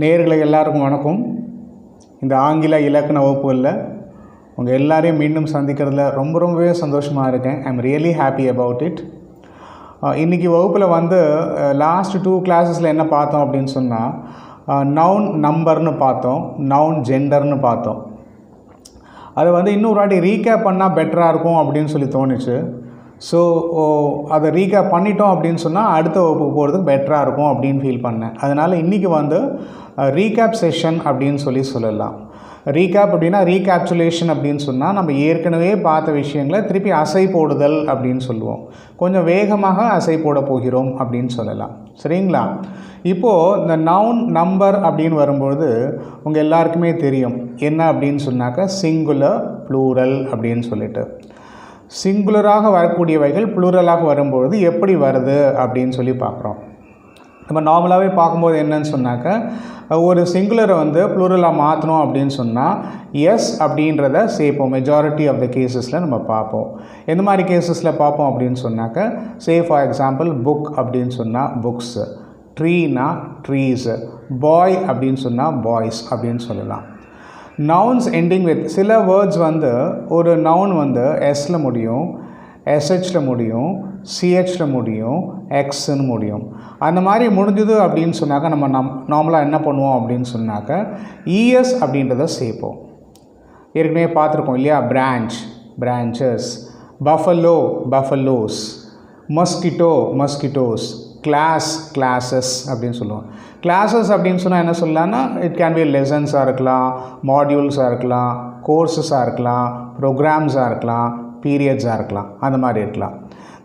நேயர்களே எல்லாருக்கும் வணக்கம். இந்த ஆங்கில இலக்கண வகுப்புகளில் உங்கள் எல்லாரையும் மீண்டும் சந்திக்கிறதுல ரொம்பவே சந்தோஷமாக இருக்கேன். ஐ am really happy about it. இன்றைக்கி வகுப்பில் லாஸ்ட் 2 கிளாஸஸில் என்ன பார்த்தோம் அப்படின்னு சொன்னால், நவுன் நம்பர்னு பார்த்தோம், நவுன் ஜெண்டர்னு பார்த்தோம். அதை இன்னொரு வாட்டி ரீகேப் பண்ணால் பெட்டராக இருக்கும் அப்படின்னு சொல்லி தோணுச்சு. ஸோ அதை ரீகேப் பண்ணிட்டோம் அப்படின்னு சொன்னால் அடுத்த வகுப்புக்கு போகிறதுக்கு பெட்டராக இருக்கும் அப்படின்னு ஃபீல் பண்ணேன். அதனால் இன்றைக்கி ரீகேப் செஷன் அப்படின்னு சொல்லலாம். ரீகேப் அப்படின்னா ரீகேப்சுலேஷன் அப்படின்னு சொன்னால் நம்ம ஏற்கனவே பார்த்த விஷயங்களை திருப்பி அசை போடுதல் அப்படின்னு சொல்லுவோம். கொஞ்சம் வேகமாக அசை போட போகிறோம் அப்படின்னு சொல்லலாம். சரிங்களா? இப்போது இந்த நவுன் நம்பர் அப்படின்னு வரும்பொழுது உங்கள் எல்லாருக்குமே தெரியும் என்ன அப்படின்னு சொன்னாக்கா சிங்குலர் ப்ளூரல் அப்படின்னு சொல்லிட்டு. சிங்குலராக வரக்கூடியவைகள் ப்ளூரலாக வரும்பொழுது எப்படி வருது அப்படின்னு சொல்லி பார்க்குறோம். நம்ம நார்மலாகவே பார்க்கும்போது என்னன்னு சொன்னாக்கா, ஒரு சிங்குலரை ப்ளூரலாக மாற்றணும் அப்படின்னு சொன்னால் எஸ் அப்படின்றத சேர்ப்போம். மெஜாரிட்டி ஆஃப் த கேசஸில் நம்ம பார்ப்போம். எந்த மாதிரி கேசஸில் பார்ப்போம் அப்படின்னு சொன்னாக்கா, சே ஃபார் எக்ஸாம்பிள் புக் அப்படின்னு சொன்னால் புக்ஸ், ட்ரீனா ட்ரீஸ், பாய் அப்படின்னு சொன்னால் பாய்ஸ் அப்படின்னு சொல்லலாம். நவுன்ஸ் எண்டிங் வித் சில வேர்ட்ஸ் ஒரு நவுன் எஸ்ல முடியும், எஸ்ஹெச்சில் முடியும், சிஹெச்சில் முடியும், எக்ஸ்ன்னு முடியும். அந்த மாதிரி முடிஞ்சுது அப்படின்னு சொன்னாக்கா நம்ம நார்மலாக என்ன பண்ணுவோம் அப்படின்னு சொன்னாக்கா இஎஸ் அப்படின்றத சேர்ப்போம். ஏற்கனவே பார்த்துருக்கோம் இல்லையா? Branch, branches, buffalo, buffaloes, mosquito, mosquitoes, class, classes அப்படின்னு சொல்லுவோம். கிளாஸஸ் அப்படின்னு சொன்னால் என்ன சொல்லலாம்னா, இட் கேன் பி லெசன்ஸாக இருக்கலாம், மாடியூல்ஸாக இருக்கலாம், கோர்ஸஸாக இருக்கலாம், ப்ரோக்ராம்ஸாக இருக்கலாம், பீரியட்ஸாக இருக்கலாம், அந்த மாதிரி இருக்கலாம்.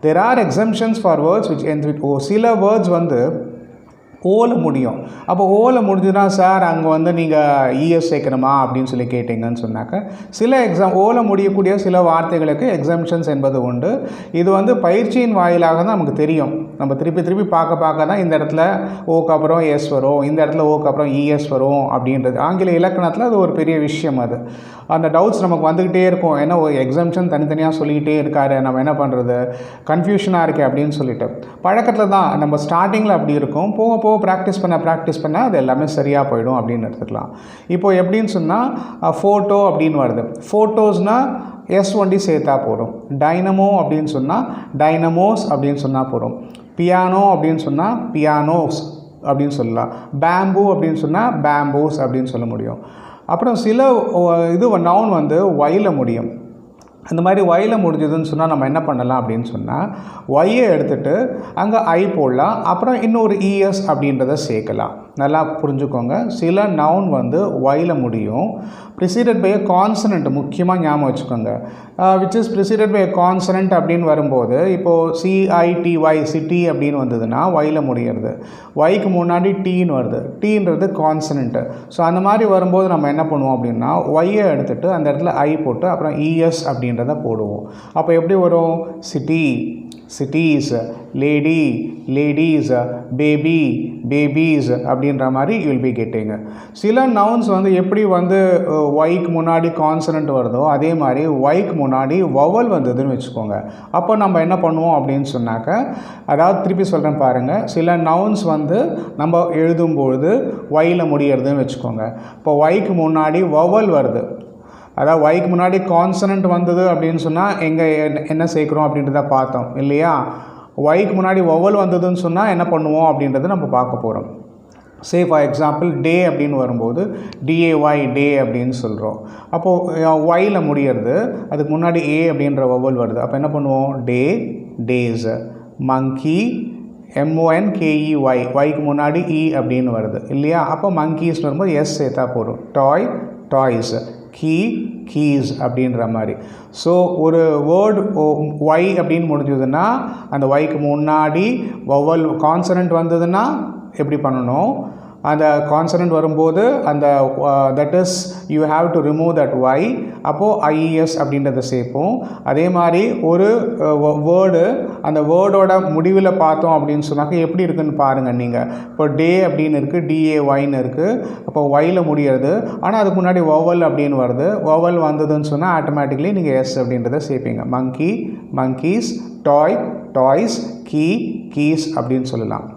There are exceptions for words which end with O. சில வேர்ட்ஸ் ஓல முடியும். அப்போ ஓல முடிஞ்சுன்னா சார் அங்கே நீங்கள் இஎஸ் சேர்க்கணுமா அப்படின்னு சொல்லி கேட்டிங்கன்னு சொன்னாக்க சில ஓல முடியக்கூடிய சில வார்த்தைகளுக்கு எக்ஸம்ஷன்ஸ் என்பது உண்டு. இது பயிற்சியின் வாயிலாக தான் நமக்கு தெரியும். நம்ம திருப்பி திருப்பி பார்க்க தான் இந்த இடத்துல ஓக்கு அப்புறம் எஸ் வரும், இந்த இடத்துல ஓக்கு அப்புறம் இஎஸ் வரும் அப்படின்றது. ஆங்கில இலக்கணத்தில் அது ஒரு பெரிய விஷயம். அந்த டவுட்ஸ் நமக்கு வந்துக்கிட்டே இருக்கும். ஏன்னா ஒரு எக்ஸம்ஷன் தனித்தனியாக சொல்லிக்கிட்டே இருக்காரு, நம்ம என்ன பண்ணுறது, கன்ஃபியூஷனாக இருக்குது அப்படின்னு சொல்லிட்டு. பழக்கத்தில் தான் நம்ம ஸ்டார்டிங்கில் அப்படி இருக்கும். போக போக ப்ராக்டிஸ் பண்ண அது எல்லாமே சரியாக போயிடும் அப்படின்னு எடுத்துக்கலாம். இப்போது எப்படின்னு சொன்னால் ஃபோட்டோ அப்படின்னு வருது. ஃபோட்டோஸ்னால் எஸ் ஒண்டி சேர்த்தா போகிறோம். டைனமோ அப்படின்னு சொன்னால் டைனமோஸ் அப்படின்னு சொன்னால் போகிறோம். பியானோ அப்படின்னு சொன்னால் பியானோஸ் அப்படின்னு சொல்லலாம். பேம்பூ அப்படின்னு சொன்னால் பேம்பூஸ் அப்படின்னு சொல்ல முடியும். அப்புறம் சில நவுன் ஒயில் முடியும். அந்த மாதிரி ஒயில் முடிஞ்சதுன்னு சொன்னால் நம்ம என்ன பண்ணலாம் அப்படின்னு சொன்னால் ஒய்யை எடுத்துகிட்டு அங்கே ஐ போடலாம். அப்புறம் இன்னொரு இஎஸ் அப்படின்றத சேர்க்கலாம். நல்லா புரிஞ்சுக்கோங்க. சில நவுன் ஒயில் முடியும், ப்ரிசீடட் பை எ கான்சனண்ட். முக்கியமாக ஞாபகம் வச்சுக்கோங்க. Which is preceded by a consonant அப்படின்னு வரும்போது, இப்போது சிஐடிஒய் சிட்டி அப்படின்னு வந்ததுன்னா ஒயில் முடிகிறது. ஒய்க்கு முன்னாடி டீன்னு வருது. டீன்றது கான்சனண்ட்டு. ஸோ அந்த மாதிரி வரும்போது நம்ம என்ன பண்ணுவோம் அப்படின்னா ஒய்யை எடுத்துகிட்டு அந்த இடத்துல ஐ போட்டு அப்புறம் இஎஸ் அப்படின்றத போடுவோம். அப்போ எப்படி வரும்? City, cities, lady, ladies, baby, babies அப்படின்ற மாதிரி யூ வில் பி கெட்டிங். சில நவுன்ஸ் எப்படி ஒய்க்கு முன்னாடி கான்சனண்ட் வருதோ அதே மாதிரி ஒய்க்கு முன்னாடி வவல் வந்ததுன்னு வச்சுக்கோங்க. அப்போ நம்ம என்ன பண்ணுவோம் அப்படின்னு சொன்னாக்க, அதாவது திருப்பி சொல்கிறேன் பாருங்கள். சில நவுன்ஸ் நம்ம எழுதும்பொழுது ஒயில் முடியறதுன்னு வச்சுக்கோங்க. இப்போ ஒய்க்கு முன்னாடி வவல் வருது, அதாவது ஒய்க்கு முன்னாடி கான்சனண்ட் வந்தது அப்படின்னு சொன்னால் எங்கே என்ன சேர்க்குறோம் அப்படின்றத பார்த்தோம் இல்லையா? ஒய்க்கு முன்னாடி வவல் வந்ததுன்னு சொன்னால் என்ன பண்ணுவோம் அப்படின்றத நம்ம பார்க்க போகிறோம். சே ஃபார் எக்ஸாம்பிள் டே அப்படின்னு வரும்போது டிஏஒய் டே அப்படின்னு சொல்கிறோம். அப்போது ஒயில் முடியறது, அதுக்கு முன்னாடி ஏ அப்படின்ற வவல் வருது. அப்போ என்ன பண்ணுவோம்? டே, டேஸ். மங்கி, MONKEY, ஒய்க்கு முன்னாடி இ அப்படின்னு வருது இல்லையா? அப்போ மங்கீஸ் வரும்போது எஸ் சேர்த்தா போகிறோம். டாய், டாய்ஸ். கீ, கீஸ் அப்படின்ற மாதிரி. ஸோ ஒரு வேர்டு ஒய் அப்படின்னு முடிஞ்சதுன்னா அந்த ஒய்க்கு முன்னாடி வவல் கான்சனண்ட் வந்ததுன்னா எப்படி பண்ணணும்? அந்த கான்சனண்ட் வரும்போது அந்த that is you have to remove that y. அப்போது ஐஇஎஸ் அப்படின்றத சேர்ப்போம். அதே மாதிரி ஒரு வேர்டு அந்த வேர்டோட முடிவில் பார்த்தோம் அப்படின்னு சொன்னாக்க எப்படி இருக்குதுன்னு பாருங்கள் நீங்கள். இப்போ டே அப்படின்னு இருக்குது, டிஏஒய்ன்னு இருக்குது. அப்போ ஒயில் முடியறது, ஆனால் அதுக்கு முன்னாடி வவல் அப்படின்னு வருது. வவல் வந்ததுன்னு சொன்னால் ஆட்டோமேட்டிக்லி நீங்கள் எஸ் அப்படின்றத சேர்ப்பீங்க. மங்கி, மங்கீஸ், டாய், டாய்ஸ், கீ, கீஸ் அப்படின்னு சொல்லலாம்.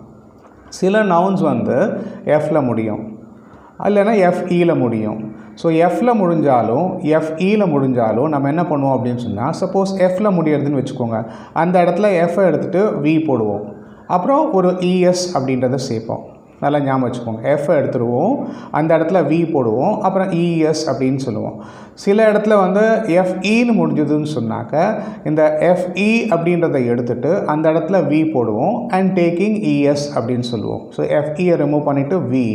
சில நவுன்ஸ் எஃப்ல முடியும். இல்லைன்னா எஃப்இயில் முடியும். ஸோ எஃப்பில் முடிஞ்சாலும் நம்ம என்ன பண்ணுவோம் அப்படின்னு சொன்னால், சப்போஸ் எஃப்பில் முடியறதுன்னு வச்சுக்கோங்க, அந்த இடத்துல எஃப்பை எடுத்துகிட்டு வி போடுவோம், அப்புறம் ஒரு இஎஸ் அப்படின்றத சேர்ப்போம். நல்லா ஞாபகம் வச்சுக்கோங்க. எஃப்பை எடுத்துடுவோம், அந்த இடத்துல வி போடுவோம், அப்புறம் இஎஸ் அப்படின்னு சொல்லுவோம். சில இடத்துல வந்து எஃப்இன்னு முடிஞ்சதுன்னு சொன்னாக்க இந்த எஃப்இ அப்படின்றத எடுத்துகிட்டு அந்த இடத்துல வி போடுவோம் அண்ட் டேக்கிங் இஎஸ் அப்படின்னு சொல்லுவோம். ஸோ எஃப்இயை ரிமூவ் பண்ணிவிட்டு வி,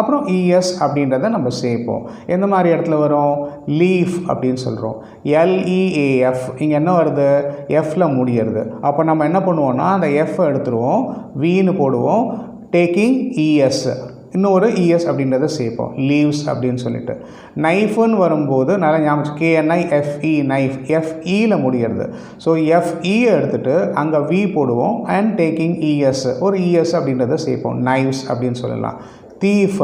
அப்புறம் இஎஸ் அப்படின்றத நம்ம சேர்ப்போம். எந்த மாதிரி இடத்துல வரும்? லீஃப் அப்படின்னு சொல்கிறோம். எல்இஏஎஃப், இங்கே என்ன வருது? எஃப்பில் முடியறது. அப்போ நம்ம என்ன பண்ணுவோம்னா அந்த எஃப்பை எடுத்துருவோம், வின்னு போடுவோம், டேக்கிங் இஎஸ், இன்னொரு இஎஸ் அப்படின்றத சேர்ப்போம், லீவ்ஸ் அப்படின்னு சொல்லிட்டு. நைஃப்னு வரும்போது நல்லா ஞாபகம், KNIFE நைஃப், எஃப்இயில் முடியறது. ஸோ எஃப்இயை எடுத்துகிட்டு அங்கே வி போடுவோம் அண்ட் டேக்கிங் இஎஸ், ஒரு இஎஸ் அப்படின்றத சேர்ப்போம், நைவ்ஸ் அப்படின்னு சொல்லலாம். தீஃப்,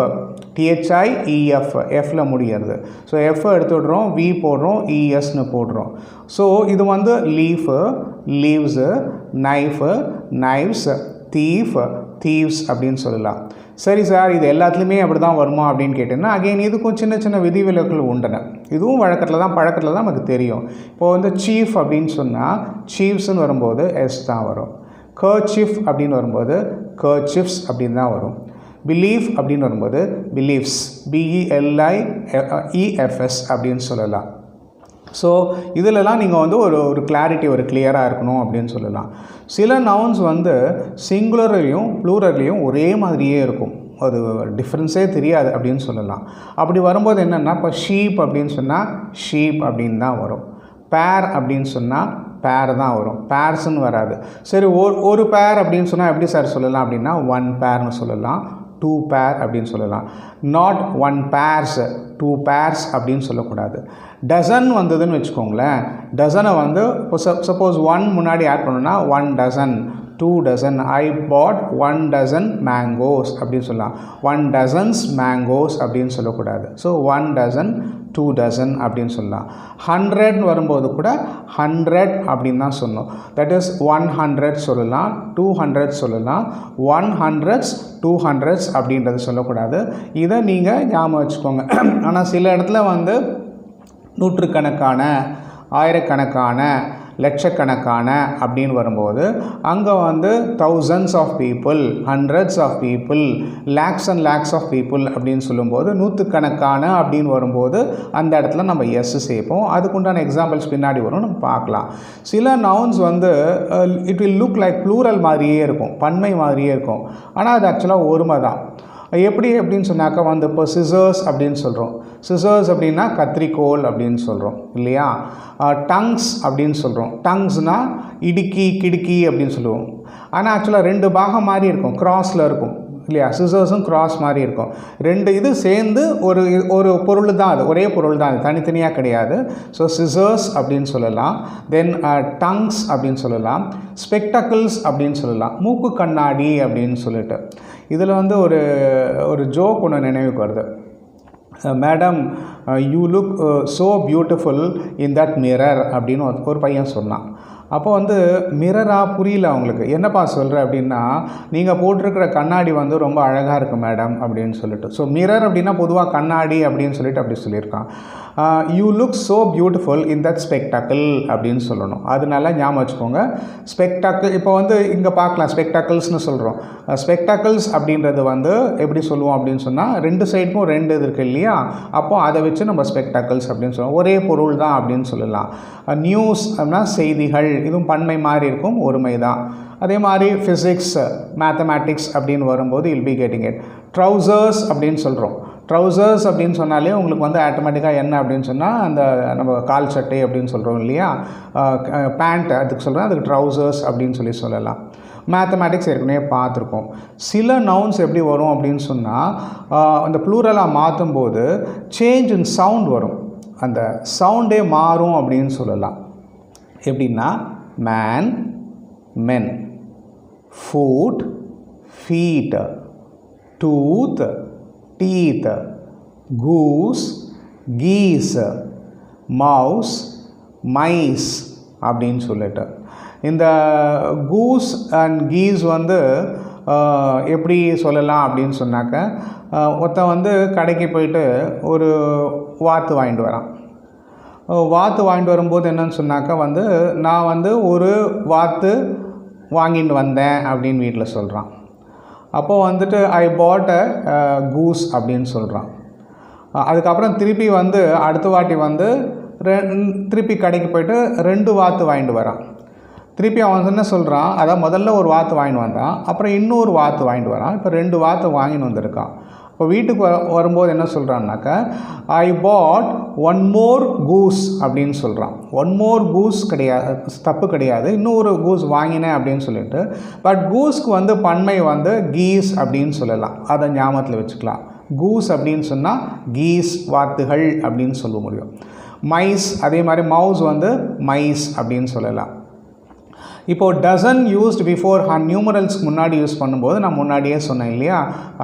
THIEF, எஃப்பில் முடியறது. ஸோ எஃப்பை எடுத்துடுறோம், வி போடுறோம், இஎஸ்ன்னு போடுறோம். ஸோ இது வந்து leaf, leaves, knife, knives, thief, thieves அப்படின்னு சொல்லலாம். சரி சார், இது எல்லாத்துலேயுமே அப்படி தான் வருமா அப்படின்னு கேட்டிங்கன்னா, அகெயின் இதுக்கும் சின்ன சின்ன விதிவிலக்குகள் உண்டன. இதுவும் பழக்கத்தில் தான் நமக்கு தெரியும். இப்போது வந்து சீஃப் அப்படின்னு சொன்னால் சீஃப்ஸ்ன்னு வரும்போது எஸ் தான் வரும். கர்ச்சீஃப் அப்படின்னு வரும்போது கர்ச்சிஃப்ஸ் அப்படின்னு தான் வரும். பிலீஃப் அப்படின்னு வரும்போது பிலீஃப்ஸ், BELIEFS அப்படின்னு சொல்லலாம். ஸோ இதிலலாம் நீங்கள் வந்து ஒரு கிளாரிட்டி, ஒரு கிளியராக இருக்கணும் அப்படின்னு சொல்லலாம். சில நவுன்ஸ் வந்து சிங்குலர்லேயும் ப்ளூரல்லையும் ஒரே மாதிரியே இருக்கும், அது டிஃப்ரென்ஸே தெரியாது அப்படின்னு சொல்லலாம். அப்படி வரும்போது என்னென்னா, இப்போ ஷீப் அப்படின்னு சொன்னால் ஷீப் அப்படின்னு தான் வரும். பேர் அப்படின்னு சொன்னால் பேர் தான் வரும், பேர்ஸ்ன்னு வராது. சரி, ஒரு பேர் அப்படின்னு சொன்னால் எப்படி சார் சொல்லலாம் அப்படின்னா, ஒன் பேர்னு சொல்லலாம், டூ பேர் அப்படின்னு சொல்லலாம். Not one pairs, two pairs அப்படின்னு சொல்லக்கூடாது. டசன் வந்ததுன்னு வச்சுக்கோங்களேன், டசனை வந்து சப்போஸ் ஒன் முன்னாடி ஆட் பண்ணோன்னா one dozen, two dozen, I bought one dozen mangoes அப்படின்னு சொல்லலாம். ஒன் டசன்ஸ் மேங்கோஸ் அப்படின்னு சொல்லக்கூடாது. So one dozen, two dozen அப்படின்னு சொல்லலாம். 100 வரும்போது கூட 100 அப்படின்னு தான் சொல்லணும். தட் இஸ் 100 சொல்லலாம், 200 சொல்லலாம், 100s 200s அப்படின்றது சொல்லக்கூடாது. இதை நீங்கள் ஞாபகம் வச்சுக்கோங்க. ஆனால் சில இடத்துல வந்து நூற்றுக்கணக்கான, ஆயிரக்கணக்கான, லட்சக்கணக்கான அப்படின்னு வரும்போது அங்கே வந்து thousands of people, hundreds of people, lakhs and lakhs of people அப்படின்னு சொல்லும்போது நூற்றுக்கணக்கான அப்படின்னு வரும்போது அந்த இடத்துல நம்ம எஸ் சேர்ப்போம். அதுக்குண்டான எக்ஸாம்பிள்ஸ் பின்னாடி வரும், நம்ம பார்க்கலாம். சில நவுன்ஸ் வந்து it will look like plural மாதிரியே இருக்கும், பன்மை மாதிரியே இருக்கும், ஆனால் அது ஆக்சுவலாக ஒருமை தான். அப்படின்னு சொன்னாக்கா வந்து இப்போ சிசர்ஸ் அப்படின்னு சொல்கிறோம். சிசர்ஸ் அப்படின்னா கத்திரிக்கோல் அப்படின்னு சொல்கிறோம் இல்லையா. டங்ஸ் அப்படின்னு சொல்கிறோம். டங்ஸ்னால் இடுக்கி, கிடுக்கி அப்படின்னு சொல்லுவோம். ஆனால் ஆக்சுவலாக ரெண்டு பாகம் மாதிரி இருக்கும், கிராஸில் இருக்கும் இல்லையா. சிசர்ஸும் கிராஸ் மாதிரி இருக்கும். ரெண்டு இது சேர்ந்து ஒரு பொருள் தான், அது ஒரே பொருள் தான், அது தனித்தனியாக கிடையாது. ஸோ சிசர்ஸ் அப்படின்னு சொல்லலாம். தென் டங்ஸ் அப்படின்னு சொல்லலாம். ஸ்பெக்டக்கிள்ஸ் அப்படின்னு சொல்லலாம், மூக்கு கண்ணாடி அப்படின்னு சொல்லிட்டு. இதில் வந்து ஒரு ஜோக் ஒன்று நினைவுக்கு வருது. Madam, you look so beautiful in that mirror அப்படின்னு ஒரு பையன் சொன்னான். அப்போ வந்து மிரராக புரியல அவங்களுக்கு. என்னப்பா சொல்கிற அப்படின்னா, நீங்கள் போட்டிருக்கிற கண்ணாடி வந்து ரொம்ப அழகாக இருக்குது மேடம் அப்படின்னு சொல்லிட்டு. ஸோ மிரர் அப்படின்னா பொதுவாக கண்ணாடி அப்படின்னு சொல்லிட்டு அப்படி சொல்லியிருக்கான். You look so beautiful in that spectacle அப்படின்னு சொல்லணும். அதனால ஞாபகம் வச்சுக்கோங்க. ஸ்பெக்டக்கிள் இப்போ வந்து இங்கே பார்க்கலாம், ஸ்பெக்டக்கிள்ஸ்னு சொல்கிறோம். ஸ்பெக்டக்கிள்ஸ் அப்படின்றது வந்து எப்படி சொல்லுவோம் அப்படின்னு சொன்னால், ரெண்டு சைடுக்கும் ரெண்டு இது இருக்குது இல்லையா. அப்போது அதை வச்சு நம்ம ஸ்பெக்டக்கிள்ஸ் அப்படின்னு சொல்லுவோம். ஒரே பொருள் தான் அப்படின்னு சொல்லலாம். நியூஸ் அப்படின்னா செய்திகள், இதுவும் பன்மை மாதிரி இருக்கும், ஒருமை தான். அதே மாதிரி ஃபிசிக்ஸ், மேத்தமேட்டிக்ஸ் அப்படின்னு வரும்போது will be getting it. Trousers அப்படின்னு சொல்கிறோம். ட்ரௌசர்ஸ் அப்படின்னு சொன்னாலே உங்களுக்கு வந்து ஆட்டோமேட்டிக்காக என்ன அப்படின்னு சொன்னால், அந்த நம்ம கால் சட்டை அப்படின்னு சொல்கிறோம் இல்லையா, பேண்ட் அதுக்கு சொல்கிறேன், அதுக்கு ட்ரௌசர்ஸ் அப்படின்னு சொல்லலாம். மேத்தமேட்டிக்ஸ் ஏற்கனவே பார்த்துருக்கோம். சில நவுன்ஸ் எப்படி வரும் அப்படின்னு சொன்னால், அந்த ப்ளூரலாக மாற்றும் போது சேஞ்ச் இன் சவுண்ட் வரும், அந்த சவுண்டே மாறும் அப்படின்னு சொல்லலாம். எப்படின்னா man, men, foot, feet, tooth, teeth, goose, geese, mouse, mice அப்படின்னு சொல்லிட்டு. இந்த கூஸ் அண்ட் கீஸ் வந்து எப்படி சொல்லலாம் அப்படின்னு சொன்னாக்க, ஒருத்தன் வந்து கடைக்கு போயிட்டு ஒரு வாத்து வாங்கிட்டு வரான். வாத்து வாங்கிட்டு வரும்போது என்னன்னு சொன்னாக்கா வந்து, நான் வந்து ஒரு வாத்து வாங்கிட்டு வந்தேன் அப்படின்னு வீட்டில் சொல்கிறான். அப்போது வந்துட்டு ஐ பாட் அ கூஸ் அப்படின்னு சொல்கிறான். அதுக்கப்புறம் திருப்பி வந்து அடுத்த வாட்டி வந்து திருப்பி கடைக்கு போயிட்டு 2 வாத்து வாங்கிட்டு வரான். திருப்பி அவன் என்ன சொல்கிறான், அதான் முதல்ல ஒரு வாத்து வாங்கிட்டு வந்தான், அப்புறம் இன்னொரு வாத்து வாங்கிட்டு வரான், இப்போ 2 வாத்து வாங்கிட்டு வந்திருக்கான். இப்போ வீட்டுக்கு வரும்போது என்ன சொல்கிறான்னாக்கா, ஐ பாட் 1 more goose அப்படின்னு சொல்கிறான். 1 more goose கிடையாது, தப்பு கிடையாது, இன்னொரு கூஸ் வாங்கினேன் அப்படின்னு சொல்லிட்டு. பட் கூஸ்க்கு வந்து பன்மை வந்து கீஸ் அப்படின்னு சொல்லலாம், அதை ஞாபகத்தில் வச்சுக்கலாம். கூஸ் அப்படின்னு சொன்னால் கீஸ், வாத்துகள் அப்படின்னு சொல்ல முடியும். மைஸ் அதே மாதிரி மவுஸ் வந்து மைஸ் அப்படின்னு சொல்லலாம். இப்போது டசன் யூஸ்ட் பிஃபோர் நியூமரல்ஸ்க்கு முன்னாடி யூஸ் பண்ணும்போது நான் முன்னாடியே சொன்னேன் இல்லையா,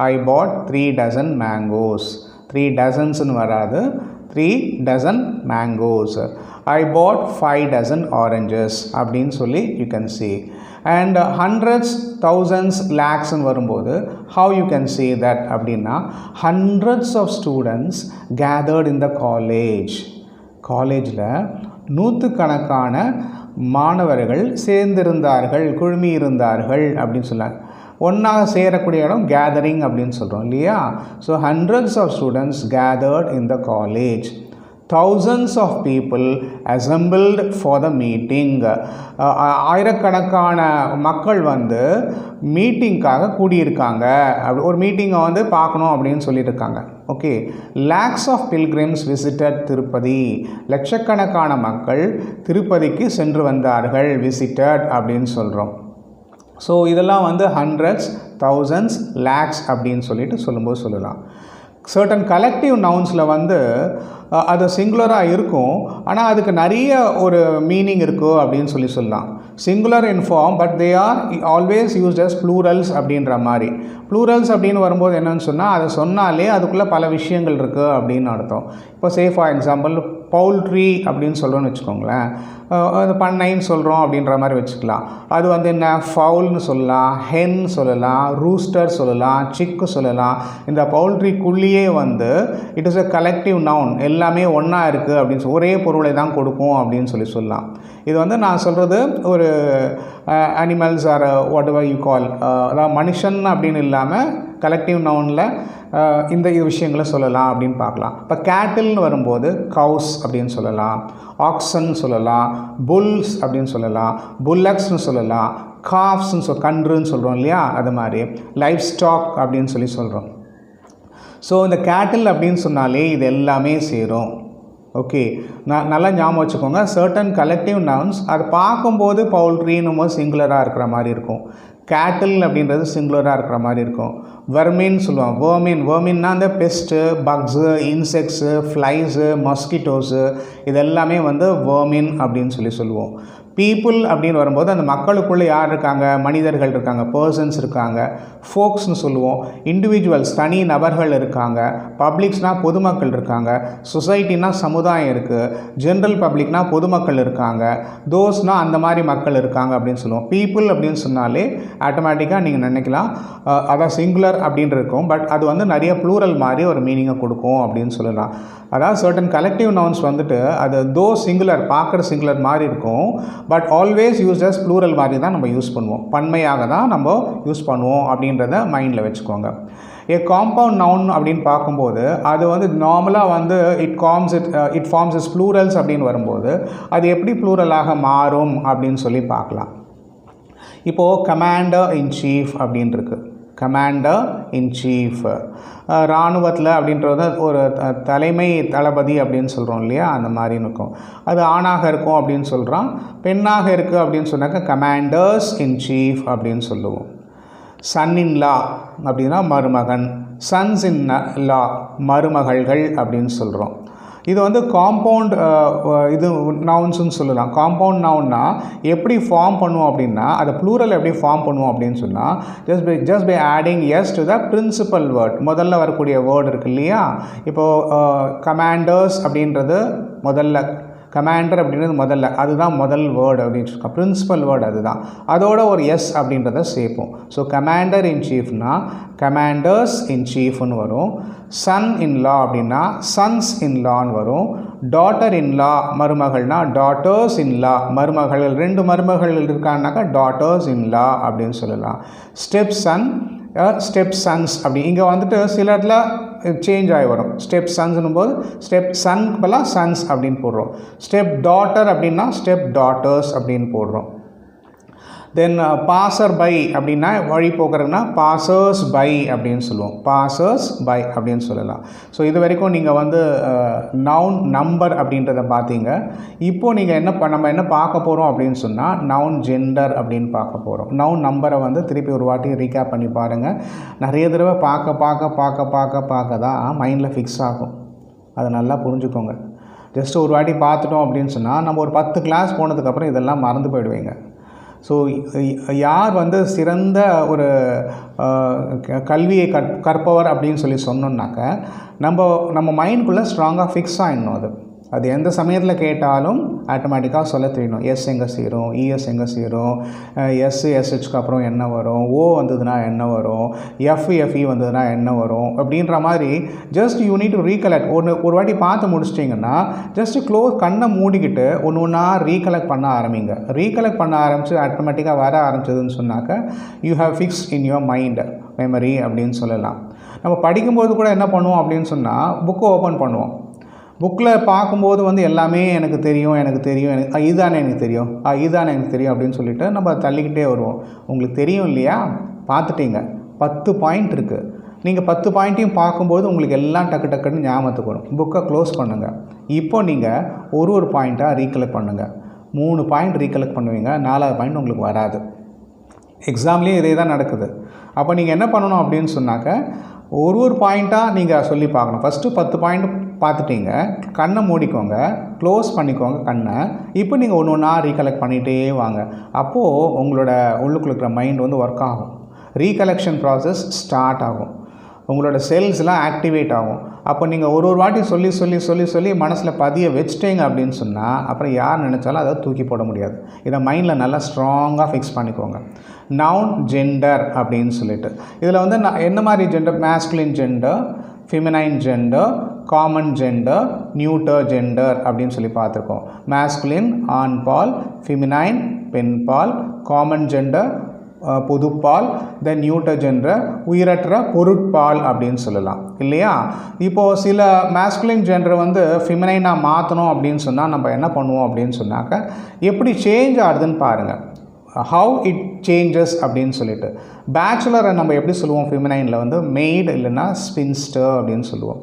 ஐ பாட் 3 dozen மேங்கோஸ். 3 டசன்ஸ்னு வராது, 3 dozen மேங்கோஸ். ஐ பாட் 5 dozen ஆரஞ்சஸ் அப்படின்னு சொல்லி you can see. And hundreds, thousands, lakhsன்னு வரும்போது how you can say that அப்படின்னா, hundreds of students gathered in the college. காலேஜில் நூற்றுக்கணக்கான மாணவர்கள் சேர்ந்திருந்தார்கள், குழுமி இருந்தார்கள் அப்படின்னு சொன்னாங்க. ஒன்றாக சேரக்கூடிய இடம் கேதரிங் அப்படின்னு சொல்கிறோம் இல்லையா. So hundreds of students gathered in the college. Thousands of people assembled for the meeting. ஆயிரக்கணக்கான மக்கள் வந்து மீட்டிங்காக கூடியிருக்காங்க. அப்படி ஒரு மீட்டிங்கை வந்து பார்க்கணும் அப்படின்னு சொல்லியிருக்காங்க. Okay. lakhs of pilgrims visited Tirupati. லட்சக்கணக்கான மக்கள் திருப்பதிக்கு சென்று வந்தார்கள், visited அப்படின்னு சொல்கிறோம். ஸோ இதெல்லாம் வந்து hundreds, thousands, lakhs அப்படின்னு சொல்லிட்டு சொல்லும்போது சொல்லலாம். சர்டன் கலெக்டிவ் நவுன்ஸில் வந்து அது சிங்குலராக இருக்கும், ஆனால் அதுக்கு நிறைய ஒரு மீனிங் இருக்குது அப்படின்னு சொல்லலாம். Singular in form, but they are always used as plurals அப்படின்ற மாதிரி. ப்ளூரல்ஸ் அப்படின்னு வரும்போது என்னென்னு சொன்னால், அதை சொன்னாலே அதுக்குள்ளே பல விஷயங்கள் இருக்குது அப்படின்னு அர்த்தம். இப்போ சே ஃபார் எக்ஸாம்பிள் பவுல்ட்ரி அப்படின்னு சொல்கிறோன்னு வச்சுக்கோங்களேன், அது பண்ணைன்னு சொல்கிறோம் அப்படின்ற மாதிரி வச்சுக்கலாம். அது வந்து என்ன, ஃபவுல்னு சொல்லலாம், ஹென் சொல்லலாம், ரூஸ்டர் சொல்லலாம், சிக்கு சொல்லலாம். இந்த பவுல்ட்ரிக்குள்ளேயே வந்து it is a collective noun, எல்லாமே ஒன்றா இருக்குது அப்படின்னு ஒரே பொருளை தான் கொடுக்கும் அப்படின்னு சொல்லலாம். இது வந்து நான் சொல்கிறது ஒரு animals or whatever you call, அதாவது மனுஷன் அப்படின்னு இல்லாமல் கலெக்டிவ் நவுனில் இந்த விஷயங்களை சொல்லலாம் அப்படின்னு பார்க்கலாம். இப்போ கேட்டில்னு வரும்போது கவுஸ் அப்படின்னு சொல்லலாம், ஆக்சன் சொல்லலாம், புல்ஸ் அப்படின்னு சொல்லலாம், புல்லக்ஸ்னு சொல்லலாம், காஃப்ஸ்ன்னு கன்றுன்னு சொல்கிறோம் இல்லையா, அது மாதிரி லைஃப் ஸ்டாக் அப்படின்னு சொல்கிறோம். ஸோ இந்த கேட்டில் அப்படின்னு சொன்னாலே இது எல்லாமே சேரும். ஓகே, நல்லா ஞாபகம் வச்சுக்கோங்க. சர்டன் கலெக்டிவ் நவுன்ஸ் அது பார்க்கும்போது பவுல்ட்ரின்னும் போது சிங்குலராக இருக்கிற மாதிரி இருக்கும், கேட்டில் அப்படின்றது சிங்குலராக இருக்கிற மாதிரி இருக்கும். வெர்மின்னு சொல்லுவோம், வேர்மின்னா அந்த பெஸ்ட்டு, பக்ஸு, இன்செக்ட்ஸு, ஃப்ளைஸு, மஸ்கிட்டோஸு, இதெல்லாமே வந்து வேர்மின் அப்படின்னு சொல்லுவோம். பீப்புள் அப்படின்னு வரும்போது அந்த மக்களுக்குள்ளே யார் இருக்காங்க, மனிதர்கள் இருக்காங்க, பர்சன்ஸ் இருக்காங்க. ஃபோக்ஸ்னு சொல்லுவோம், இண்டிவிஜுவல்ஸ், தனி நபர்கள் இருக்காங்க. பப்ளிக்ஸ்னால் பொதுமக்கள் இருக்காங்க. சொசைட்டினா சமுதாயம் இருக்குது. ஜென்ரல் பப்ளிக்னால் பொதுமக்கள் இருக்காங்க. தோஸ்னால் அந்த மாதிரி மக்கள் இருக்காங்க அப்படின்னு சொல்லுவோம். பீப்புள் அப்படின்னு சொன்னாலே ஆட்டோமேட்டிக்காக நீங்கள் நினைக்கலாம் அதான் சிங்குலர் அப்படின்னு இருக்கும், பட் அது வந்து நிறைய ப்ளூரல் மாதிரி ஒரு மீனிங்கை கொடுக்கும் அப்படின்னு சொல்லலாம். அதாவது சர்டன் கலெக்டிவ் நவுன்ஸ் வந்துட்டு அது தோ சிங்குலர், பார்க்குற சிங்குலர் மாதிரி இருக்கும், but always use as plural மாதிரி தான் நம்ம யூஸ் பண்ணுவோம், பன்மையாக தான் நம்ம யூஸ் பண்ணுவோம் அப்படின்றத மைண்டில் வச்சுக்கோங்க. ஏ காம்பவுண்ட் நவுன் அப்படின்னு பார்க்கும்போது அது வந்து நார்மலாக வந்து இட் ஃபார்ம்ஸ் இஸ் ப்ளூரல்ஸ் அப்படின்னு வரும்போது அது எப்படி ப்ளூரலாக மாறும் அப்படின்னு பார்க்கலாம். இப்போது கமாண்டர் இன் சீஃப் அப்படின்னு இருக்குது. கமாண்டர் இன் சீஃப் இராணுவத்தில் அப்படின்றது ஒரு தலைமை தளபதி அப்படின்னு சொல்கிறோம் இல்லையா, அந்த மாதிரி இருக்கும். அது ஆணாக இருக்கும் அப்படின்னு சொல்கிறோம், பெண்ணாக இருக்குது அப்படின்னு சொன்னாக்க கமாண்டர்ஸ் இன் சீஃப் அப்படின்னு சொல்லுவோம். சன் இன் லா அப்படின்னா மருமகன், சன்ஸ் இன் லா மருமகள்கள் அப்படின்னு சொல்கிறோம். இது வந்து காம்பவுண்ட் இது நவுன்ஸ்ன்னு சொல்லலாம். காம்பவுண்ட் நவுன்னா எப்படி ஃபார்ம் பண்ணுவோம் அப்படின்னா, அதை ப்ளூரல் எப்படி ஃபார்ம் பண்ணுவோம் அப்படின்னு சொன்னால் just by adding S to the principal word. முதல்ல வரக்கூடிய வேர்டு இருக்குது இல்லையா. இப்போது கமாண்டர்ஸ் அப்படின்றது முதல்ல கமாண்டர் அப்படின்றது முதல்ல, அதுதான் முதல் வேர்டு அப்படின்னு சொல்லுவோம், பிரின்சிபல் வேர்டு அதுதான். அதோட ஒரு எஸ் அப்படின்றத சேர்ப்போம். ஸோ கமாண்டர் இன் சீஃப்னா கமாண்டர்ஸ் இன் சீஃப்னு வரும். சன் இன் லா அப்படின்னா சன்ஸ் இன் லான்னு வரும். டாட்டர் இன் லா மருமகள்னா டாட்டர்ஸ் இன் லா, மருமகள் 2 மருமகள் இருக்காங்கனாக்கா டாட்டர்ஸ் இன் லா அப்படின்னு சொல்லலாம். ஸ்டெப் சன் ஸ்டெப் சன்ஸ் அப்படி இங்கே வந்துட்டு சில இடத்துல சேஞ்ச் ஆகி வரும். ஸ்டெப் சன்ஸ்னும் போது ஸ்டெப் சன்க்கு பதிலாக சன்ஸ் அப்படின்னு போடுறோம். ஸ்டெப் டாட்டர் அப்படின்னா ஸ்டெப் டாட்டர்ஸ் அப்படின்னு போடுறோம். தென் பாசர் பை அப்படின்னா வழி போக்குறதுனா பாசர்ஸ் பை அப்படின்னு சொல்லுவோம். பாசர்ஸ் பை அப்படின்னு சொல்லலாம். ஸோ இது வரைக்கும் நீங்கள் வந்து நவுன் நம்பர் அப்படின்றத பார்த்தீங்க. இப்போது நீங்கள் நம்ம என்ன பார்க்க போகிறோம் அப்படின்னு சொன்னால் நவுன் ஜெண்டர் அப்படின்னு பார்க்க போகிறோம். நவுன் நம்பரை வந்து திருப்பி ஒரு வாட்டி ரீகேப் பண்ணி பாருங்கள். நிறைய தடவை பார்க்க தான் மைண்டில் ஃபிக்ஸ் ஆகும். அதை நல்லா புரிஞ்சுக்கோங்க. ஜஸ்ட் ஒரு வாட்டி பார்த்துட்டோம் அப்படின்னு சொன்னால் நம்ம ஒரு 10 கிளாஸ் போனதுக்கப்புறம் இதெல்லாம் மறந்து போயிடுவீங்க. ஸோ யார் வந்து சிறந்த ஒரு கல்வியை கற்பவர் அப்படின்னு சொன்னோம்னாக்க நம்ம மைண்டுக்குள்ளே ஸ்ட்ராங்காக ஃபிக்ஸ் ஆகிடணும். அது எந்த சமயத்தில் கேட்டாலும் ஆட்டோமேட்டிக்காக சொல்ல தெரியணும். எஸ் எங்கே சேரும், இஎஸ் எங்கே சேரும், எஸ்ஹெச்க்கு அப்புறம் என்ன வரும், ஓ வந்ததுன்னா என்ன வரும், எஃப்இ வந்ததுன்னா என்ன வரும் அப்படின்ற மாதிரி just you need to recollect. ஒரு வாட்டி பார்த்து முடிச்சிட்டிங்கன்னா ஜஸ்ட் கண்ணை மூடிக்கிட்டு ஒன்றா ரீகலெக்ட் பண்ண ஆரம்பிங்க. ரீகலெக்ட் பண்ண ஆரம்பித்து ஆட்டோமேட்டிக்காக வர ஆரம்பிச்சதுன்னு சொன்னாக்க you have fix in your mind memory அப்படின்னு சொல்லலாம். நம்ம படிக்கும்போது கூட என்ன பண்ணுவோம் அப்படின்னு சொன்னால் புக்கை ஓப்பன் பண்ணுவோம். புக்கில் பார்க்கும்போது வந்து எல்லாமே எனக்கு தெரியும் இதுதானே எனக்கு தெரியும் அப்படின்னு சொல்லிட்டு நம்ம தள்ளிக்கிட்டே வருவோம். உங்களுக்கு தெரியும் இல்லையா, பார்த்துட்டீங்க, 10 பாயிண்ட் இருக்குது. நீங்கள் 10 பாயிண்ட்டையும் பார்க்கும்போது உங்களுக்கு எல்லாம் டக்குன்னு ஞாபகத்துக்கு வரும். புக்கை க்ளோஸ் பண்ணுங்கள். இப்போ நீங்கள் ஒரு பாயிண்ட்டாக ரீகலெக்ட் பண்ணுங்கள். 3 பாயிண்ட் ரீகலெக்ட் பண்ணுவீங்க, 4வது பாயிண்ட் உங்களுக்கு வராது. எக்ஸாம்லேயும் இதே தான் நடக்குது. அப்போ நீங்கள் என்ன பண்ணணும் அப்படின்னு சொன்னாக்க ஒரு பாயிண்ட்டாக நீங்கள் சொல்லி பார்க்கணும். ஃபஸ்ட்டு 10 பாயிண்ட் பார்த்துட்டீங்க, கண்ணை மூடிக்கோங்க, க்ளோஸ் பண்ணிக்கோங்க கண்ணை. இப்போ நீங்கள் ஒன்றா ரீகலெக்ட் பண்ணிகிட்டே வாங்க. அப்போது உங்களோட உள்ளுக்குள்ள இருக்கிற மைண்ட் வந்து ஒர்க் ஆகும். ரீகலெக்ஷன் ப்ராசஸ் ஸ்டார்ட் ஆகும். உங்களோட செல்ஸ்லாம் ஆக்டிவேட் ஆகும். அப்போ நீங்கள் ஒரு வாட்டி சொல்லி மனசில் பதிய வச்சுட்டீங்க அப்படின்னு சொன்னால் அப்புறம் யார் நினச்சாலும் அதை தூக்கி போட முடியாது. இதை மைண்டில் நல்லா ஸ்ட்ராங்காக ஃபிக்ஸ் பண்ணிக்கோங்க. நவுன் ஜெண்டர் அப்படின்னு சொல்லிட்டு இதில் வந்து என்ன மாதிரி gender, masculine gender, feminine gender, common gender, நியூட்டர் gender அப்படின்னு சொல்லி பார்த்துருக்கோம். மேஸ்குலின் ஆண் பால், ஃபெமினைன் பெண் பால், காமன் ஜெண்டர் பொதுப்பால், தென் நியூட்டர் ஜெண்டர் உயிரற்ற பொருட்பால் அப்படின்னு சொல்லலாம் இல்லையா. இப்போது சில மேஸ்குலின் ஜெண்டரை வந்து ஃபெமினைனாக மாற்றணும் அப்படின்னு சொன்னால் நம்ம என்ன பண்ணுவோம் அப்படின்னு சொன்னாக்க எப்படி சேஞ்ச் ஆகுதுன்னு பாருங்கள். ஹவு இட் சேஞ்சஸ் அப்படின்னு சொல்லிட்டு பேச்சுலரை நம்ம எப்படி சொல்லுவோம், ஃபெமினைனில் வந்து மெய்டு இல்லைன்னா ஸ்பின்ஸ்டர் அப்படின்னு சொல்லுவோம்.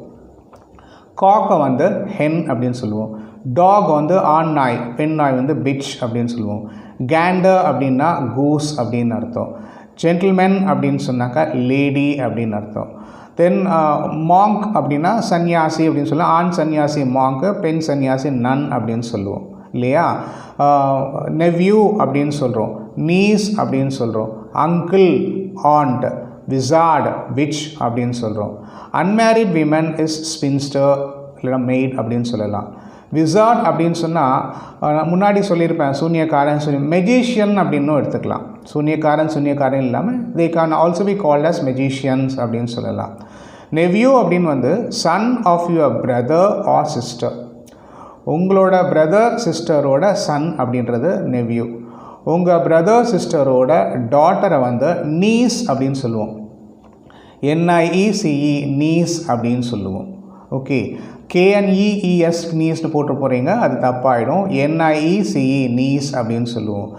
காக்கை வந்து ஹென் அப்படின்னு சொல்லுவோம். டாக் வந்து ஆண் நாய், பெண் நாய் வந்து பிட்ச் அப்படின்னு சொல்லுவோம். கேண்டர் அப்படின்னா கூஸ் அப்படின்னு அர்த்தம். ஜென்டில்மென் அப்படின்னு சொன்னாக்கா லேடி அப்படின்னு அர்த்தம். தென் மாங்க் அப்படின்னா சன்னியாசி அப்படின்னு சொல்லலாம். ஆண் சன்னியாசி மாங்கு, பெண் சன்னியாசி நன் அப்படின்னு சொல்லுவோம் இல்லையா. நெவ்யூ அப்படின்னு சொல்கிறோம், நீஸ் அப்படின்னு சொல்கிறோம், அங்கிள் ஆண்ட், விசார்ட் விச் அப்படின்னு சொல்கிறோம். அன்மேரிட் விமன் இஸ் ஸ்பின்ஸ்டர் இல்லைனா மெய்ட் அப்படின்னு சொல்லலாம். விசார்ட் அப்படின்னு சொன்னால் முன்னாடி சொல்லியிருப்பேன், சூன்யக்காரன் மெஜிஷியன் அப்படின்னு எடுத்துக்கலாம். சூன்யக்காரன் இல்லாமல் they can also be called as magicians அப்படின்னு சொல்லலாம். நெவ்யூ அப்படின்னு வந்து son of your brother or sister. உங்களோட பிரதர் சிஸ்டரோட சன் அப்படின்றது நெவ்யூ. உங்கள் பிரதர் சிஸ்டரோட டாட்டரை வந்து நீஸ் அப்படின்னு சொல்லுவோம். NIECE நீஸ் அப்படின்னு சொல்லுவோம். ஓகே, KNEES நீஸ்னு போட்டு போகிறீங்க, அது தப்பாயிடும். NIECE நீஸ் அப்படின்னு சொல்லுவோம்.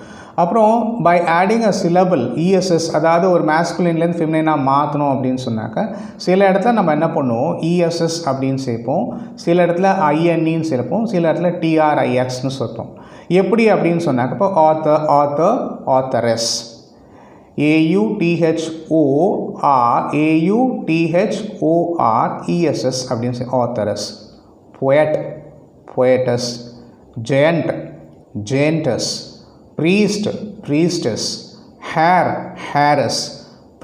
அப்புறம் by adding a syllable ESS, அதாவது ஒரு மேஸ்குலின்லேருந்து ஃபெமினைனாக மாற்றணும் அப்படின்னு சொன்னாக்க சில இடத்துல நம்ம என்ன பண்ணுவோம், ESS அப்படின்னு சேர்ப்போம், சில இடத்துல INEன்னு சேர்ப்போம், சில இடத்துல TRIXன்னு சொல்லிப்போம். எப்படி அப்படின்னு சொன்னாக்க இப்போ ஆத்தர் ஆத்தரஸ், AUTHORESS அப்படின்னு சொல்லி ஆத்தரஸ். poet poetess, giant giantess, priest priestess, heiress,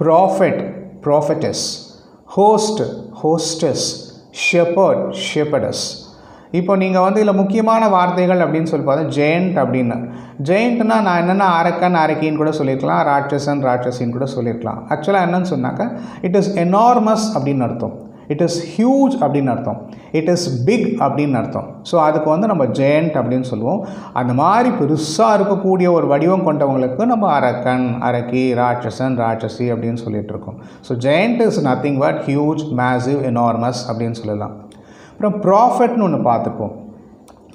prophet prophetess, host hostess, shepherd shepherdess. இப்போ நீங்கள் வந்து இதில் முக்கியமான வார்த்தைகள் அப்படின்னு சொல்லி பார்த்தா ஜெயண்ட் அப்படின்னு. ஜெயண்ட்னா நான் என்னென்ன அரக்கன் அரக்கின்னு கூட சொல்லியிருக்கலாம், ராட்சசன் ராட்சசின்னு கூட சொல்லியிருக்கலாம். ஆக்சுவலாக என்னன்னு சொன்னாக்கா இட் இஸ் எனார்மஸ் அப்படின்னு அர்த்தம், இட் இஸ் ஹியூஜ் அப்படின்னு அர்த்தம், இட் இஸ் பிக் அப்படின்னு அர்த்தம். ஸோ அதுக்கு வந்து நம்ம ஜெயண்ட் அப்படின்னு சொல்லுவோம். அந்த மாதிரி பெருசாக இருக்கக்கூடிய ஒரு வடிவம் கொண்டவங்களுக்கு நம்ம அரக்கன் அரக்கி ராட்சசன் ராட்சசி அப்படின்னு சொல்லிட்டு இருக்கோம். So giant is nothing but huge massive enormous அப்படின்னு சொல்லலாம். அப்புறம் ப்ராஃபட்னு ஒன்று பார்த்துப்போம்.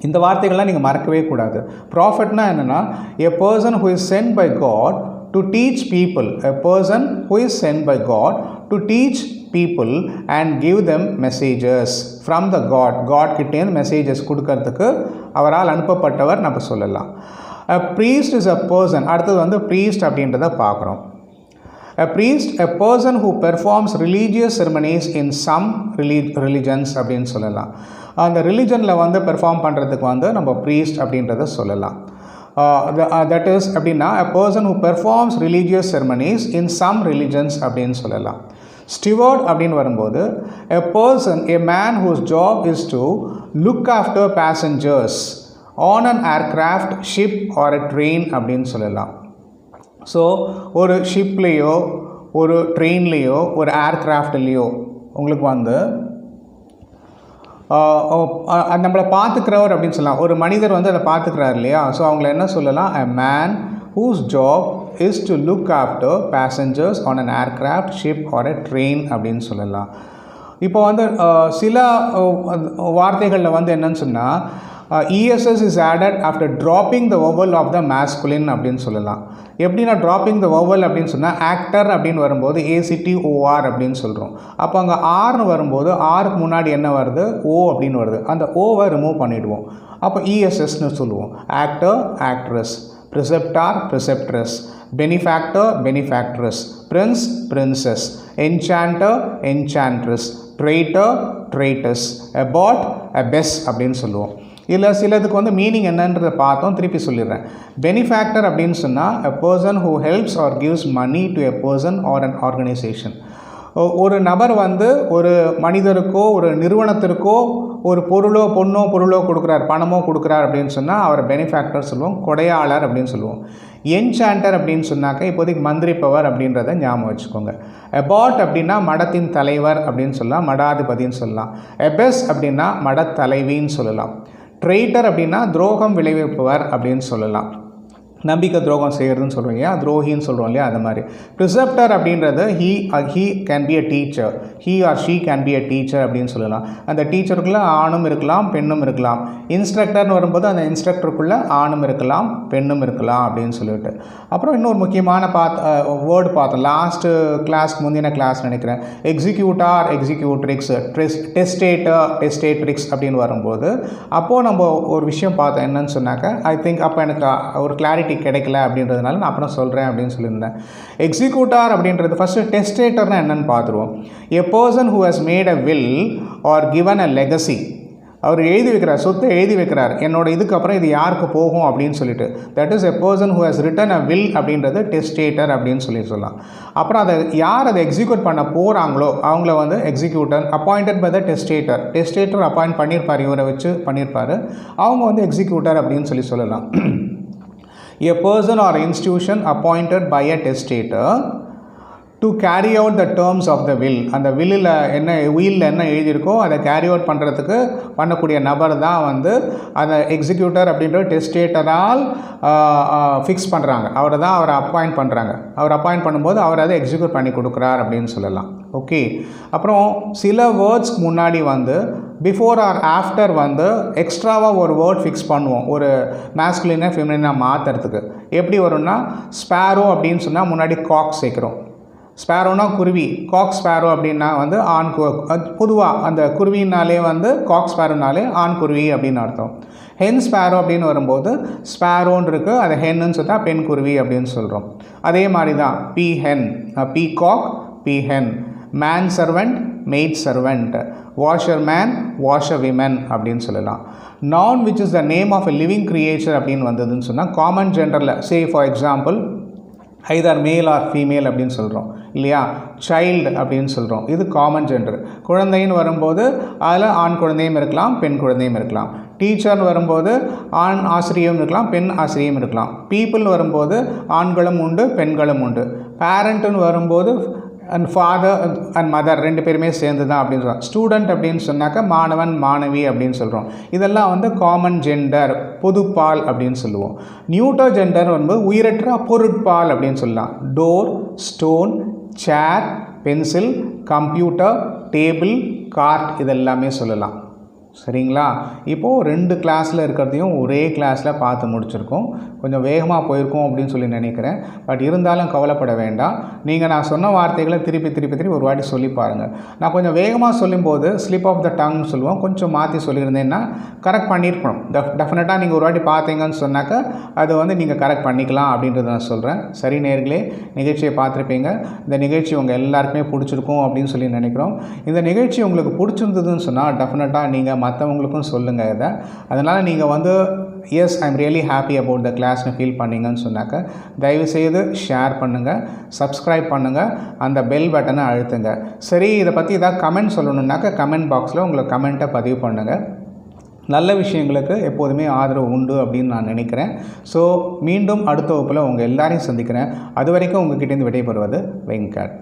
இந்த வார்த்தைகள்லாம் நீங்கள் மறக்கவே கூடாது. ப்ராஃபட்னா என்னென்னா a person who is sent by God to teach people, a person who is sent by God to teach people and give them messages from the God கிட்டேருந்து மெசேஜஸ் கொடுக்கறதுக்கு அவரால் அனுப்பப்பட்டவர் நம்ம சொல்லலாம். a priest is a person. அடுத்தது வந்து priest அப்படின்றத பார்க்குறோம். a priest, a person who performs religious ceremonies in some religions அப்படின்னு சொல்லலாம். அந்த ரிலிஜனில் வந்து பெர்ஃபார்ம் பண்ணுறதுக்கு வந்து நம்ம priest அப்படின்றத சொல்லலாம். that is அப்படின்னா a person who performs religious ceremonies in some religions அப்படின்னு சொல்லலாம். Steward அப்படின்னு வரும்போது a person, a man whose job is to look after passengers on an aircraft, ship or a train அப்படின்னு சொல்லலாம். So ஒரு ஷிப்லேயோ ஒரு ட்ரெயின்லேயோ ஒரு ஏர்க்ராஃப்ட்லேயோ உங்களுக்கு வந்து நம்மளை பார்த்துக்கிறவர் அப்படின்னு சொல்லலாம். ஒரு மனிதர் வந்து அதை பார்த்துக்கிறார் இல்லையா, ஸோ அவங்கள என்ன சொல்லலாம், a man whose job is to look after passengers on an aircraft, ship or a train அப்படின்னு சொல்லலாம். இப்போ வந்து சில வார்த்தைகளில் வந்து என்னன்னு சொன்னால் ESS is added after dropping the vowel of the masculine அப்படின்னு சொல்லலாம். எப்படின்னா dropping the vowel அப்படின்னு சொன்னால் ஆக்டர் அப்படின்னு வரும்போது ACTOR அப்படின்னு சொல்கிறோம். அப்போ அங்கே ஆர்னு வரும்போது ஆருக்கு முன்னாடி என்ன வருது, ஓ அப்படின்னு வருது. அந்த ஓவை ரிமூவ் பண்ணிவிடுவோம். அப்போ ESSன்னு சொல்லுவோம். Actor actress, preceptor preceptress, benefactor benefactress, prince princess, enchanter enchantress, traitor traitess, abbot abbess அப்படின்னு சொல்லுவோம். இதில் சிலதுக்கு வந்து மீனிங் என்னன்றதை பார்த்தோம், திருப்பி சொல்லிடுறேன். பெனிஃபேக்டர் அப்படின்னு சொன்னால் a person who helps or gives money to a person or an organization. ஒரு நபர் வந்து ஒரு மனிதருக்கோ ஒரு நிறுவனத்திற்கோ ஒரு பொருளோ பொருளோ கொடுக்குறார், பணமோ கொடுக்குறார் அப்படின்னு சொன்னால் அவரை பெனிஃபேக்டர் சொல்லுவோம், கொடையாளர் அப்படின்னு சொல்லுவோம். என்சாண்டர் அப்படின்னு சொன்னாக்க இப்போதைக்கு மந்திரிப்பவர் அப்படின்றத ஞாபகம் வச்சுக்கோங்க. அபாட் அப்படின்னா மடத்தின் தலைவர் அப்படின்னு சொல்லலாம், மடாதிபதின்னு சொல்லலாம். எபெஸ் அப்படின்னா மடத்தலைவின்னு சொல்லலாம். ட்ரெய்டர் அப்படின்னா துரோகம் விளைவிப்பவர் அப்படின்னு சொல்லலாம், நம்பிக்கை துரோகம் செய்கிறதுன்னு சொல்கிறோம் இல்லையா, துரோகின்னு சொல்கிறோம் இல்லையா, அது மாதிரி. ப்ரிசெப்டர் அப்படின்றது he can be a teacher, he or she can be a teacher அப்படின்னு சொல்லலாம். அந்த டீச்சருக்குள்ளே ஆணும் இருக்கலாம் பெண்ணும் இருக்கலாம். இன்ஸ்ட்ரக்டர்னு வரும்போது அந்த இன்ஸ்ட்ரக்டருக்குள்ளே ஆணும் இருக்கலாம் பெண்ணும் இருக்கலாம் அப்படின்னு சொல்லிட்டு. அப்புறம் இன்னொரு முக்கியமான வேர்டு பார்த்தோம் லாஸ்ட்டு கிளாஸ்க்கு முந்தின கிளாஸ் நினைக்கிறேன். எக்ஸிக்யூட்டார் எக்ஸிக்யூட்ரிக்ஸ், டெஸ்டேட்ரிக்ஸ் அப்படின்னு வரும்போது அப்போது நம்ம ஒரு விஷயம் பார்த்தோம். என்னன்னு சொன்னாக்க ஐ திங்க் அப்போ எனக்கு ஒரு கிளாரிட்டி கிடைக்கல அப்படின்றதுனால நான் அப்புறம் சொல்கிறேன் அப்படின்னு சொல்லியிருந்தேன். எக்ஸிக்யூட்டார் அப்படின்றது ஃபஸ்ட்டு டெஸ்டேட்டர்னால் என்னென்னு பார்த்துருவோம். A person who has made a will or given a legacy. அவர் எழுதி வைக்கிறார், சொத்தை எழுதி வைக்கிறார், என்னோட இதுக்கப்புறம் இது யாருக்கு போகும் அப்படின்னு சொல்லிட்டு. That is a person who has return a will அப்படின்றது டெஸ்டேட்டர் அப்படின்னு சொல்லலாம். அப்புறம் அதை யார் அதை எக்ஸிக்யூட் பண்ண போகிறாங்களோ அவங்கள வந்து executor, appointed by the testator appoint பண்ணியிருப்பார், இவரை வச்சு பண்ணியிருப்பார், அவங்க வந்து எக்ஸிக்யூட்டர் அப்படின்னு சொல்லலாம். A person or institution appointed by a testator to carry out the terms of the will. அந்த வில்லில் என்ன எழுதியிருக்கோ அதை கேரி அவுட் பண்ணுறதுக்கு பண்ணக்கூடிய நபர் தான் வந்து அந்த எக்ஸிக்யூட்டர் அப்படின்ற டெஸ்டேட்டரால் ஃபிக்ஸ் பண்ணுறாங்க. அவரை அப்பாயிண்ட் பண்ணுறாங்க. அவர் அப்பாயிண்ட் பண்ணும்போது அவர் அதை எக்ஸிக்யூட் பண்ணி கொடுக்குறார் அப்படின்னு சொல்லலாம். ஓகே, அப்புறம் சில வேர்ட்ஸ்க்கு முன்னாடி வந்து பிஃபோர் ஆர் ஆஃப்டர் வந்து எக்ஸ்ட்ராவாக ஒரு வேர்ட் ஃபிக்ஸ் பண்ணுவோம், ஒரு மேஸ்குலினை ஃபெமினினாக மாற்றுறதுக்கு. எப்படி வரும்னா ஸ்பேரோ அப்படின்னு சொன்னால் முன்னாடி காக் சேர்க்குறோம். ஸ்பேரோனா குருவி, காக் ஸ்பேரோ அப்படின்னா வந்து ஆண் பொதுவாக அந்த குருவினாலே வந்து காக் ஸ்பேரோனாலே ஆண் குருவி அப்படின்னு அர்த்தம். ஹென் ஸ்பேரோ அப்படின்னு வரும்போது ஸ்பேரோன்னு இருக்குது, அதை ஹென்னு சொன்னால் பெண் குருவி அப்படின்னு சொல்கிறோம். அதே மாதிரி தான் peahen, peacock, peahen. Man servant, maid servant. Washerman, washerwomen அப்படின்னு சொல்லலாம். நான் which is the name of a living creature அப்படின்னு வந்ததுன்னு சொன்னால் காமன் ஜெண்டரில் say for example either male or female அப்படின்னு சொல்கிறோம் இல்லையா. சைல்டு அப்படின்னு சொல்கிறோம், இது காமன் ஜெண்டர். குழந்தைன்னு வரும்போது அதில் ஆண் குழந்தையும் இருக்கலாம், பெண் குழந்தையும் இருக்கலாம். டீச்சர்னு வரும்போது ஆண் ஆசிரியரும் இருக்கலாம், பெண் ஆசிரியரும் இருக்கலாம். பீப்புள்னு வரும்போது ஆண்களும் உண்டு, பெண்களும் உண்டு. பேரண்ட்டுன்னு வரும்போது அண்ட் ஃபாதர் அண்ட் மதர் ரெண்டு பேருமே சேர்ந்து தான் அப்படின்னு சொல்கிறோம். ஸ்டூடெண்ட் அப்படின்னு சொன்னாக்கா மாணவன் மாணவி அப்படின்னு சொல்கிறோம். இதெல்லாம் வந்து காமன் ஜெண்டர், பொதுப்பால் அப்படின்னு சொல்லுவோம். நியூட்டர் ஜெண்டர் வந்து உயிரற்ற பொருட்பால் அப்படின்னு சொல்லலாம். டோர், ஸ்டோன், சேர், பென்சில், கம்ப்யூட்டர், டேபிள், கார்ட் இதெல்லாமே சொல்லலாம். சரிங்களா. இப்போது 2 கிளாஸில் இருக்கிறதையும் ஒரே கிளாஸில் பார்த்து முடிச்சிருக்கோம். கொஞ்சம் வேகமாக போயிருக்கோம் அப்படின்னு சொல்லி நினைக்கிறேன். பட் இருந்தாலும் கவலைப்பட வேண்டாம். நீங்கள் நான் சொன்ன வார்த்தைகளை திருப்பி ஒரு வாட்டி சொல்லி பாருங்கள். நான் கொஞ்சம் வேகமாக சொல்லும்போது ஸ்லிப் ஆஃப் த டங்னு சொல்லுவோம். கொஞ்சம் மாற்றி சொல்லியிருந்தேன்னா கரெக்ட் பண்ணியிருக்கணும். டெஃபினட்டாக நீங்கள் ஒரு வாட்டி பார்த்தீங்கன்னு சொன்னாக்கா அது வந்து நீங்கள் கரெக்ட் பண்ணிக்கலாம் அப்படின்றத நான் சொல்கிறேன். சரி நேயர்களே, நிகழ்ச்சியை பார்த்துருப்பீங்க. இந்த நிகழ்ச்சி உங்கள் எல்லாருக்குமே பிடிச்சிருக்கும் அப்படின்னு சொல்லி நினைக்கிறோம். இந்த நிகழ்ச்சி உங்களுக்கு பிடிச்சிருந்ததுன்னு சொன்னால் டெஃபினட்டாக நீங்கள் மற்றவங்களுக்கும் சொல்லுங்கள் இதை. அதனால் நீங்கள் வந்து yes I am really happy about the கிளாஸ்னு ஃபீல் பண்ணிங்கன்னு சொன்னாக்க தயவுசெய்து ஷேர் பண்ணுங்கள், சப்ஸ்கிரைப் பண்ணுங்கள், அந்த பெல் பட்டனை அழுத்துங்க. சரி, இதை பற்றி ஏதாவது கமெண்ட் சொல்லணுன்னாக்கா கமெண்ட் பாக்ஸில் உங்களை கமெண்ட்டை பதிவு பண்ணுங்கள். நல்ல விஷயங்களுக்கு எப்போதுமே ஆதரவு உண்டு அப்படின்னு நான் நினைக்கிறேன். ஸோ மீண்டும் அடுத்த வகுப்பில் உங்கள் எல்லாரையும் சந்திக்கிறேன். அது வரைக்கும் உங்ககிட்டேருந்து விடைபெறுவது வெங்கட்.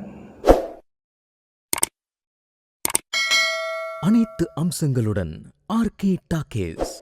அனைத்து அம்சங்களுடன் ஆர்கே டாக்கீஸ்.